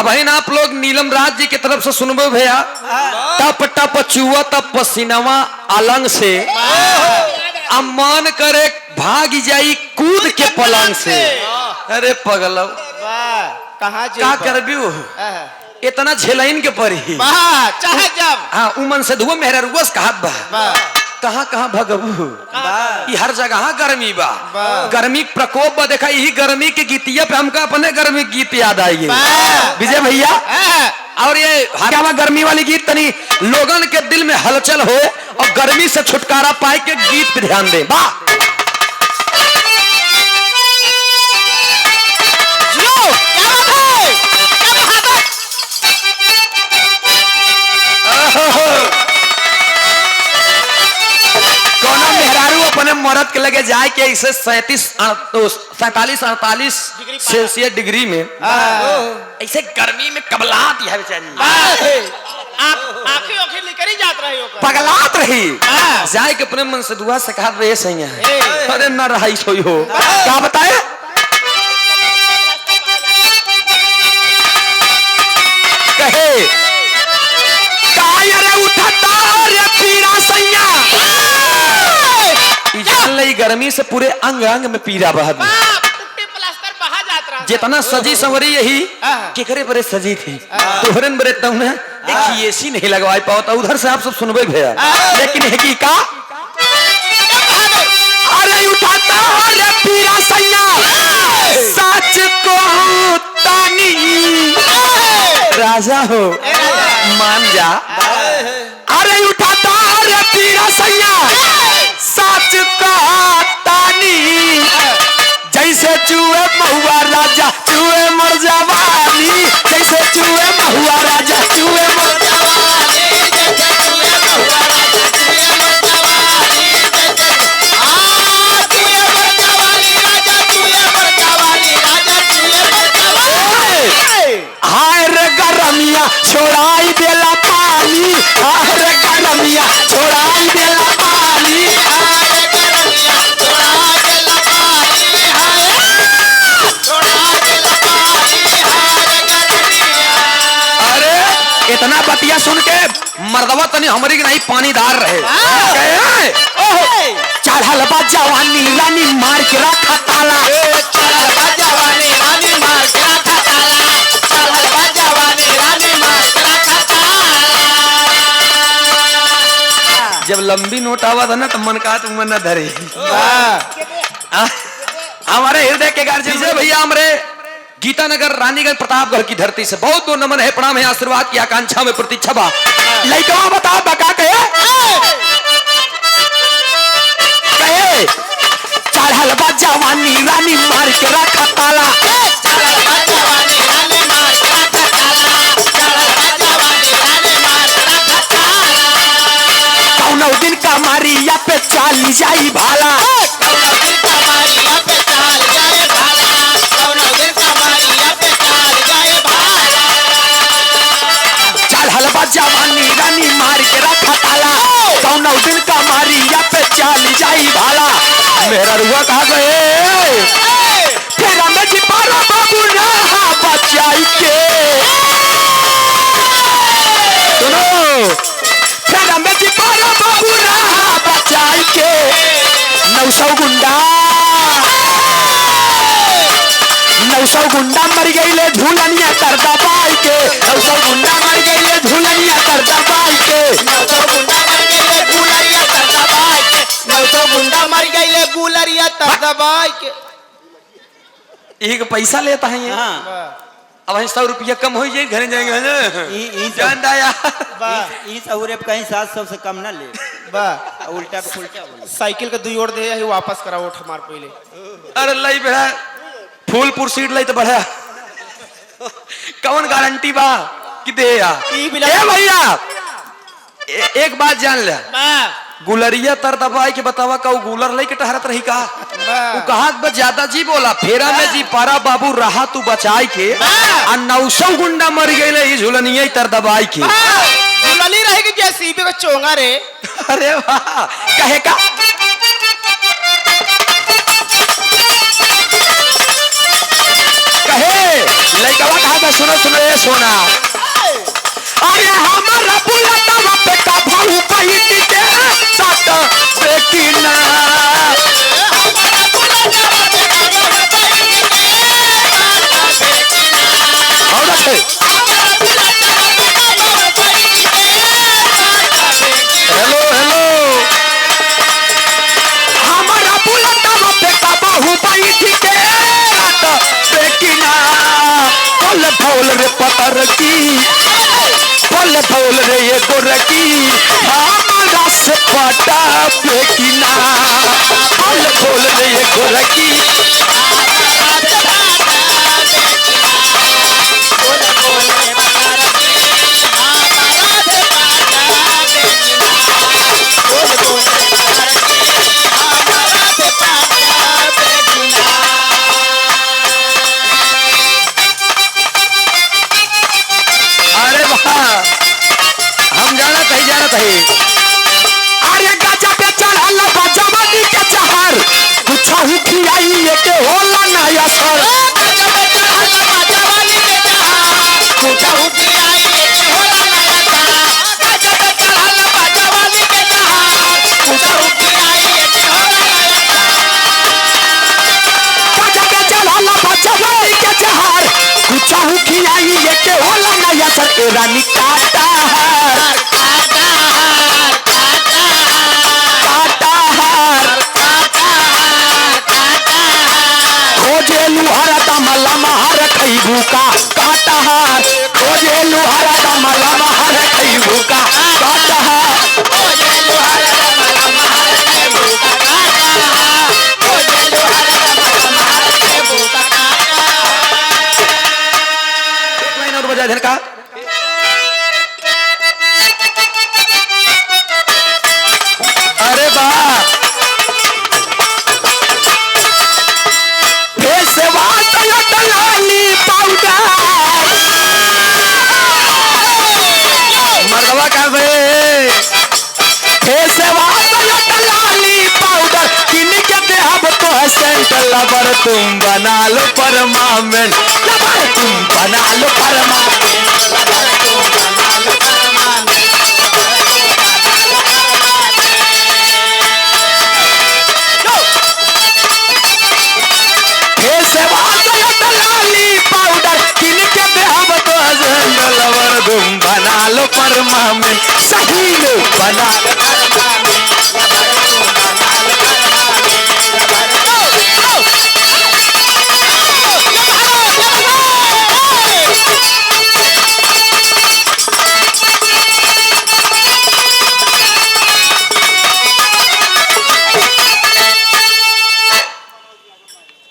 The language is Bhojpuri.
अब है ना आप लोग नीलम राज जी की तरफ से सुनबो भैया। टप टप चुआ तप पसीनावा अलंग से अम्मान करे भाग जाई कूद के पलंग से। अरे पगलव कहाँ का करबी इतना झेलाइन के परी चाहे जब हाँ उमन से धुआ मेहरा रुआ कहत बा कहाँ कहाँ भगबू हर जगह गर्मी बा गर्मी प्रकोप बा। देखा यही गर्मी के गीतिया पे हमका अपने गर्मी गीत याद आई विजय भैया। और ये हवा गर्मी वाली गीत तनी लोगन के दिल में हलचल हो और गर्मी से छुटकारा पाए के गीत पे ध्यान दे बा। अपने मरद के लगे जाए के इसे 47-48 सेल्सियस डिग्री में ऐसे गर्मी में कबलात है बेचारी आंखें लेकर ही जात रही पगलात रही जाए के अपने मन से दुआ से कहा रहे सही है। अरे न रही सोई हो क्या बताए कहे गर्मी से पूरे अंग अंग में पीड़ा बहा जितना सजी संवरी यही केकरे बरे सजी थी तोहरन बरे तुमने एक एसी नहीं लगवाई पाओ तो उधर से आप सब सुनबे भैया। लेकिन है की का अरे उठाता रे पीरा सैया सच को तानी राजा हो मान जा। अरे उठाता रे पीरा सैया सच का तानी जैसे चूहे महुआ राजा चूहे मर जवानी जैसे चूहे महुआ राजा चूहे मर जवानी जैसे चूहे महुआ राजा चूहे मर जवानी चूहे मर जवानी राजा चूहे मर जवानी राजा चूहे मर जवानी। हाय रे गरमिया छोड़ाई देला पानी हाय रे गरमिया छोड़ाई देला पानी हाय रे गरमिया छोड़ा देला पानी हाय छोड़ा देला पानी हाय रे गरमिया। अरे इतना बतिया सुन के मर्दवा तनी हमारी की नहीं पानीदार रहे चढ़ल बा जवानी रानी मार के रखा ताला चढ़ल बा जवानी रानी मार के रखा ताला चढ़ल बा जवानी रानी मार के रखा ताला। जब लंबी नोट आवा था ना तो मन का तुम न धरे हमारे हृदय के गार्जियन से भैया हमारे गीतानगर रानीगंज प्रतापगढ़ की धरती से बहुत बहुत नमन है प्रणाम है आशीर्वाद की आकांक्षा में प्रतीक्षा बा। लइका बता बका कहे चढ़ल बा जवानी रानी मार के रखा ताला चढ़ल बा जवानी रानी मार के रखा ताला चढ़ल बा जवानी रानी मार के रखा ताला। कौनो दिन का मारिया पे चाली जाई भाला कौनो दिन का मारिया पे चाल जाए भाला कौनो दिन का मारिया पे चाल जाए भाला। चढ़ल बा जवानी रानी मार के रखा ताला कौनो दिन का मारिया पे चाली जाई भाला। मेरा रुआ कहा गए तेरा में जिपारा बाबू ना बचाई के सुनो तेरा में जिपारा बाबू ना बचाई के 900 गुंडा 900 गुंडा मर गई ले झूलनिया कर दबाई के 900 गुंडा मर गई ले झूलनिया कर दबाई के 900 गुंडा मर गई ले झूलनिया कर दबाई के 900 गुंडा मर गई ले गुलरिया तर दबाई के। एक पैसा लेता है ये अब 100 रुपया कम हो जाए घरे जाएंगे जान यार इस औरे पे कहीं 700 से कम ना ले बा उल्टा पे उल्टा साइकिल का 2 ओर दे है वापस कराओ हमार पहले। अरे लई बेड़ा फूलपुर सीट लई तो बढ़िया कौन गारंटी बा कि दे या ए भैया एक बात जान ले गुलरिया तर दबाई के बतावा का गुलर लई के टहरत रही का उ कहात बा ज्यादा जी बोला फेरा में जी पारा बाबू रहा तू बचाई के आ 900 गुंडा मर गईले ई झुलनिया तर दबाई के झुलनी रहेगी जैसी पे चोंगा रे। अरे वाह कहे का कहे लइकवा कहा था सुनो सुनो ये सोना अरे हमारा बुलटवा पे का भाऊ पहिटी के साथ बेकिना औरत है हेलो हेलो हमारा बुलटवा पे का भाऊ पहिटी के साथ बेकिना पल फौल रे पतर की पल फौल रे ये गोरकी हमारा से पटा बेकिना पल फौल रे ये गोरकी अरे वाह हम जानत है अरे गजब पे चढ़ल बा जवानी के चहर कुछ ही खियाई ये के होला ना असर गजब पे चढ़ल बा जवानी के चहर कुछ ही खियाई ये के होला ना असर गजब पे चढ़ल बा जवानी के चहर कुछ ही खियाई ये के होला ना असर गजब पे चढ़ल बा जवानी के चहर कुछ ही खियाई ये के होला ना असर ए रानी काटा लुहारा दमला महर खैबू का काटहार खोजे लुहारा दमला महर खैबू का काटहार खोजे लुहारा दमला महर खैबू का काटहार खोजे लुहारा दमला महर खैबू का काटहार एक लाइन और बजा धन का अरे वाह मर्दवा का पाउडर किन के देहब तो सेंट लबर तुम बना लो परमानेंट लबर तुम बना लो परमानेंट लबर तुम बना लो परमानेंट पाउडर किन के देहब तो सेंट लबर तुम बना लो परमानेंट सही लो बना लो